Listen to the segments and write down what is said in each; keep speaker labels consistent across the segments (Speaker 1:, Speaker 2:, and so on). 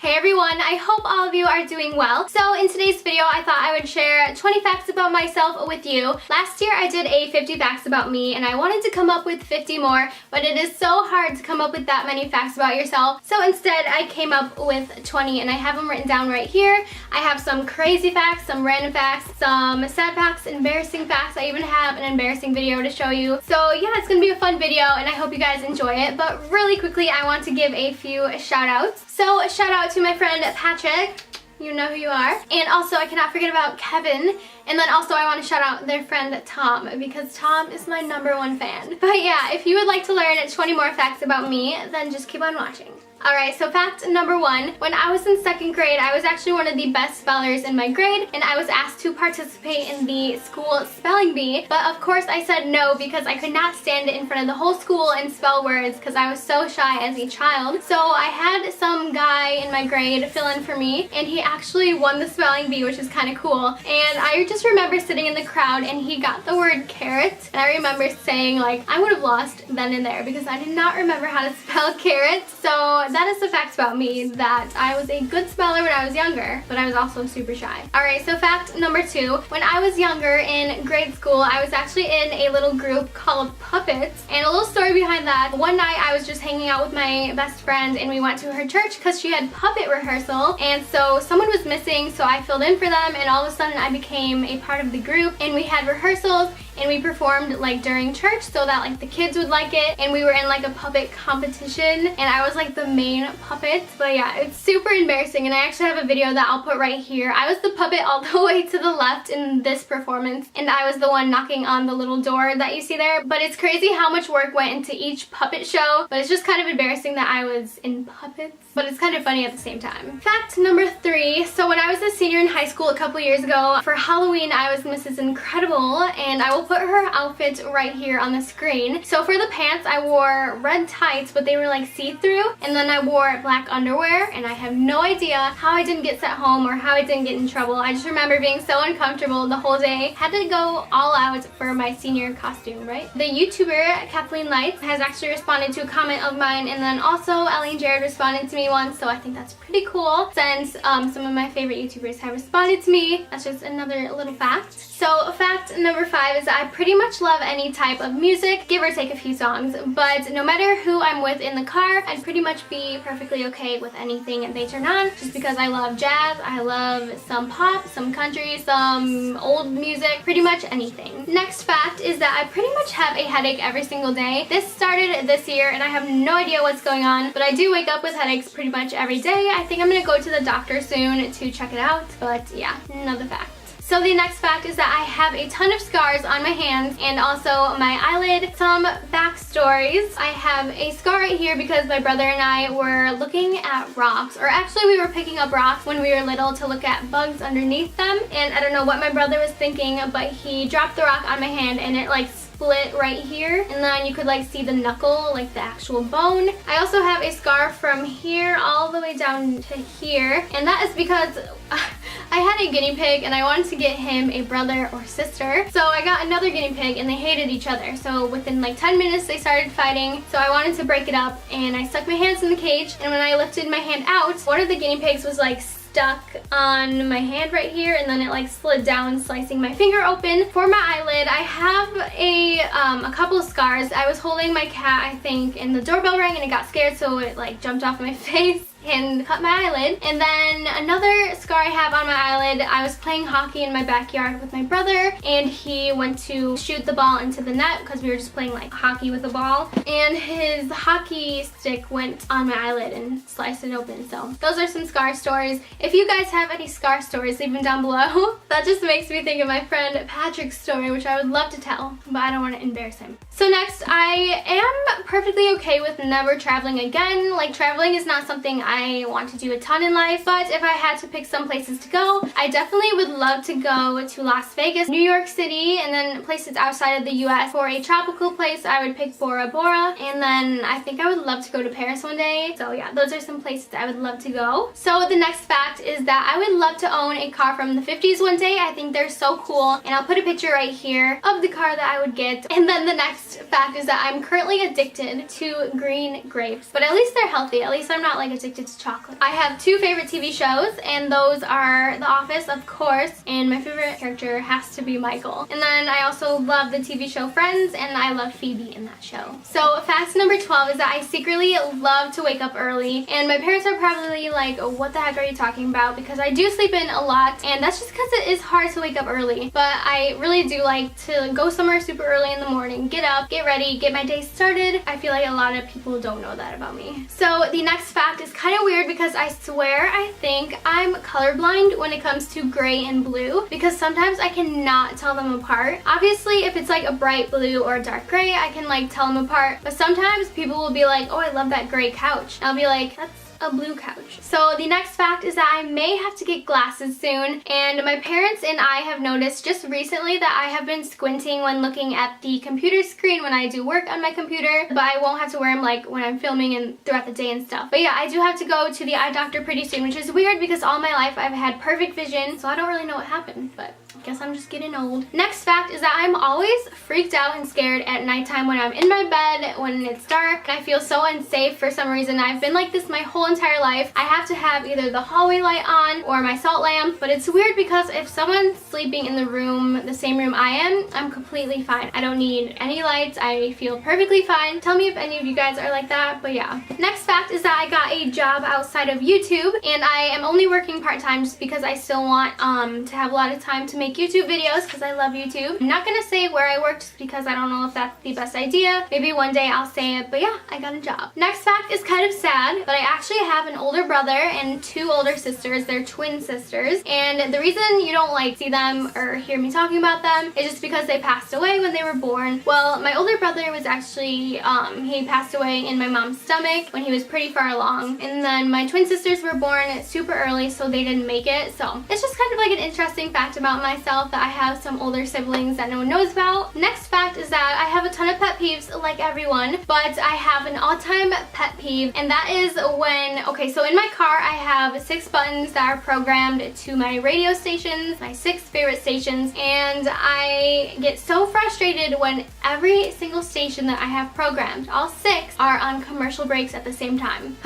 Speaker 1: Hey everyone, I hope all of you are doing well. So in today's video, I thought I would share 20 facts about myself with you. Last year I did a 50 facts about me and I wanted to come up with 50 more, but it is so hard to come up with that many facts about yourself. So instead I came up with 20 and I have them written down right here. I have some crazy facts, some random facts, some sad facts, embarrassing facts. I even have an embarrassing video to show you. So yeah, it's gonna be a fun video and I hope you guys enjoy it. But really quickly, I want to give a few shout outs. So a shout out to my friend Patrick. You know who you are. And also I cannot forget about Kevin. And then also I want to shout out their friend Tom because Tom is my #1 fan. But yeah, if you would like to learn 20 more facts about me, then just keep on watching. Alright, so fact number 1. When I was in 2nd grade, I was actually one of the best spellers in my grade, and I was asked to participate in the school spelling bee, but of course I said no because I could not stand in front of the whole school and spell words because I was so shy as a child. So I had some guy in my grade fill in for me, and he actually won the spelling bee, which is kind of cool. And I just remember sitting in the crowd and he got the word carrot, and I remember saying like I would have lost then and there because I did not remember how to spell carrot. So that is the facts about me, that I was a good speller when I was younger, but I was also super shy. Alright, so fact number 2. When I was younger in grade school, I was actually in a little group called Puppets, and a little story behind that. One night I was just hanging out with my best friend and we went to her church because she had puppet rehearsal, and so someone was missing, so I filled in for them, and all of a sudden I became a part of the group, and we had rehearsals and we performed like during church so that like the kids would like it, and we were in like a puppet competition and I was like the main puppet. But yeah, it's super embarrassing, and I actually have a video that I'll put right here. I was the puppet all the way to the left in this performance, and I was the one knocking on the little door that you see there. But it's crazy how much work went into each puppet show, but it's just kind of embarrassing that I was in puppets, but it's kind of funny at the same time. Fact number 3. So when I was a senior in high school a couple years ago, for Halloween I was Mrs. Incredible, and I will put her outfit right here on the screen. So for the pants I wore red tights, but they were like see-through, and then I wore black underwear, and I have no idea how I didn't get sent home or how I didn't get in trouble. I just remember being so uncomfortable the whole day. Had to go all out for my senior costume, right? The YouTuber Kathleen Lights has actually responded to a comment of mine, and then also Ellie and Jared responded to me once, so I think that's pretty cool since some of my favorite YouTubers have responded to me. That's just another little fact. So fact number 5 is that I pretty much love any type of music, give or take a few songs, but no matter who I'm with in the car, I'd pretty much be perfectly okay with anything they turn on, just because I love jazz, I love some pop, some country, some old music, pretty much anything. Next fact is that I pretty much have a headache every single day. This started this year and I have no idea what's going on, but I do wake up with headaches pretty much every day. I think I'm gonna go to the doctor soon to check it out, but yeah, another fact. So the next fact is that I have a ton of scars on my hands and also my eyelid. Some backstories. I have a scar right here because my brother and I were looking at rocks, or actually we were picking up rocks when we were little to look at bugs underneath them, and I don't know what my brother was thinking, but he dropped the rock on my hand and it like split right here, and then you could like see the knuckle, like the actual bone. I also have a scar from here all the way down to here, and that is because I had a guinea pig and I wanted to get him a brother or sister. So I got another guinea pig and they hated each other. So within like 10 minutes they started fighting. So I wanted to break it up and I stuck my hands in the cage, and when I lifted my hand out, one of the guinea pigs was like stuck on my hand right here, and then it like slid down, slicing my finger open. For my eyelid, I have a couple of scars. I was holding my cat, I think, and the doorbell rang and it got scared, so it like jumped off my face and cut my eyelid. And then another scar I have on my eyelid, I was playing hockey in my backyard with my brother, and he went to shoot the ball into the net because we were just playing like hockey with the ball, and his hockey stick went on my eyelid and sliced it open. So those are some scar stories. If you guys have any scar stories, leave them down below. That just makes me think of my friend Patrick's story, which I would love to tell, but I don't want to embarrass him. So next, I am perfectly okay with never traveling again. Like, traveling is not something I want to do a ton in life, but if I had to pick some places to go, I definitely would love to go to Las Vegas, New York City, and then places outside of the US. For a tropical place, I would pick Bora Bora, and then I think I would love to go to Paris one day. So yeah, those are some places I would love to go. So the next fact is that I would love to own a car from the 50s one day. I think they're so cool, and I'll put a picture right here of the car that I would get. And then the next fact is that I'm currently addicted to green grapes, but at least they're healthy. At least I'm not like addicted it's chocolate. I have 2 favorite TV shows, and those are The Office, of course, and my favorite character has to be Michael. And then I also love the TV show Friends, and I love Phoebe in that show. So fact number 12 is that I secretly love to wake up early, and my parents are probably like, what the heck are you talking about? Because I do sleep in a lot, and that's just because it is hard to wake up early. But I really do like to go somewhere super early in the morning, get up, get ready, get my day started. I feel like a lot of people don't know that about me. So the next fact is kind of weird because I swear I think I'm colorblind when it comes to gray and blue, because sometimes I cannot tell them apart. Obviously, if it's like a bright blue or a dark gray, I can like tell them apart. But sometimes people will be like, oh, I love that gray couch. I'll be like, that's a blue couch. So the next fact is that I may have to get glasses soon, and my parents and I have noticed just recently that I have been squinting when looking at the computer screen when I do work on my computer, but I won't have to wear them like when I'm filming and throughout the day and stuff. But yeah, I do have to go to the eye doctor pretty soon, which is weird because all my life I've had perfect vision, so I don't really know what happened, but I guess I'm just getting old. Next fact is that I'm always freaked out and scared at nighttime when I'm in my bed, when it's dark, and I feel so unsafe for some reason. I've been like this my whole entire life. I have to have either the hallway light on or my salt lamp, but it's weird because if someone's sleeping in the room, the same room I am, I'm completely fine. I don't need any lights. I feel perfectly fine. Tell me if any of you guys are like that, but yeah. Next fact is that I got a job outside of YouTube, and I am only working part-time just because I still want to have a lot of time to make YouTube videos because I love YouTube. I'm not gonna say where I work just because I don't know if that's the best idea. Maybe one day I'll say it, but yeah, I got a job. Next fact is kind of sad, but I actually have an older brother and 2 older sisters. They're twin sisters, and the reason you don't like see them or hear me talking about them is just because they passed away when they were born. Well, my older brother was actually, he passed away in my mom's stomach when he was pretty far along, and then my twin sisters were born super early, so they didn't make it. So it's just kind of like an interesting fact about myself that I have some older siblings that no one knows about. Next fact is that I have a ton of pet peeves like everyone, but I have an all-time pet peeve, and that is when, okay, so in my car I have 6 buttons that are programmed to my radio stations, my 6 favorite stations, and I get so frustrated when every single station that I have programmed, all 6, are on commercial breaks at the same time.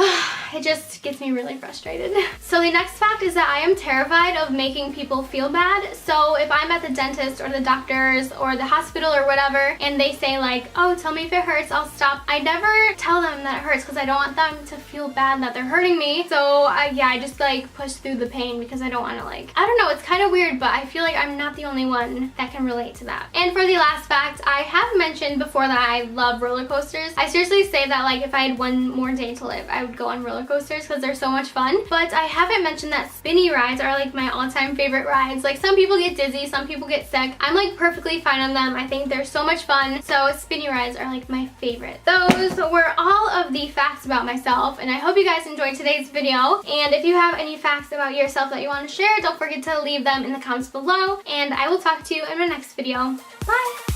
Speaker 1: It just gets me really frustrated. So the next fact is that I am terrified of making people feel bad. So if I'm at the dentist or the doctor's or the hospital or whatever, and they say like, oh, tell me if it hurts, I'll stop. I never tell them that it hurts because I don't want them to feel bad that they're hurting me. So yeah, I just like push through the pain because I don't want to like, I don't know, it's kind of weird, but I feel like I'm not the only one that can relate to that. And for the last fact, I have mentioned before that I love roller coasters. I seriously say that like if I had one more day to live, I would go on roller coasters because they're so much fun. But I haven't mentioned that spinny rides are like my all-time favorite rides. Like some people get dizzy, some people get sick. I'm like perfectly fine on them. I think they're so much fun. So spinny rides are like my favorite. Those were all of the facts about myself, and I hope you guys enjoyed today's video. And if you have any facts about yourself that you want to share, don't forget to leave them in the comments below, and I will talk to you in my next video. Bye!